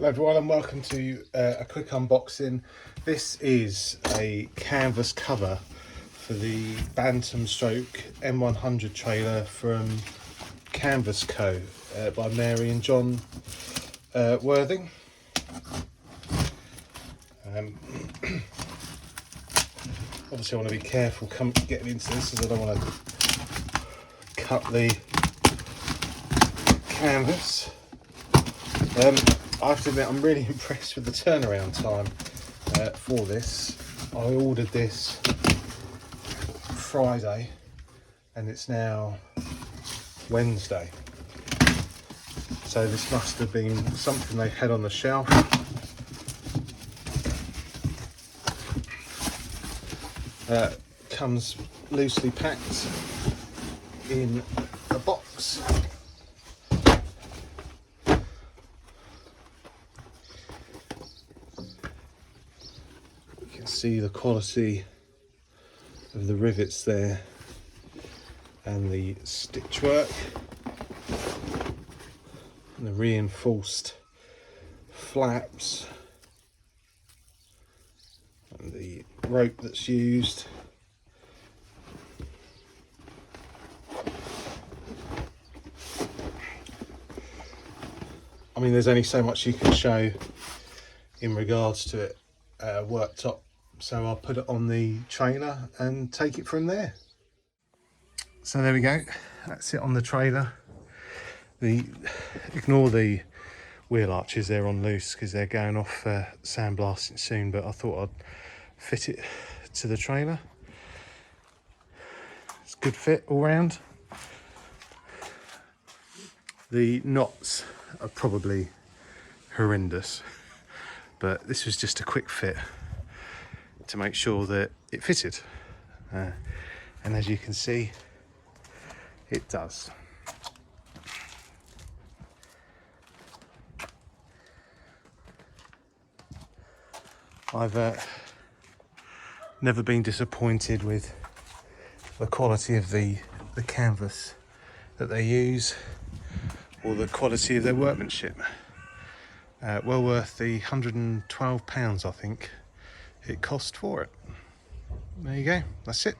Hello everyone and welcome to a quick unboxing. This is a canvas cover for the Bantam stroke M100 trailer from Canvasco by Mary and John Worthing. Obviously I want to be careful getting into this as I don't want to cut the canvas. I have to admit I'm really impressed with the turnaround time for this. I ordered this Friday and it's now Wednesday. So this must have been something they had on the shelf. Comes loosely packed in a box. See the quality of the rivets there and the stitch work and the reinforced flaps and the rope that's used. I mean, there's only so much you can show in regards to it worktop. So I'll put it on the trailer and take it from there. So there we go, that's it on the trailer. Ignore the wheel arches, they're on loose because they're going off sandblasting soon, but I thought I'd fit it to the trailer. It's a good fit all round. The knots are probably horrendous, but this was just a quick fit to make sure that it fitted, and as you can see it does. I've never been disappointed with the quality of the canvas that they use or the quality of their workmanship. Well worth the £112 I think it cost for it. There you go, that's it.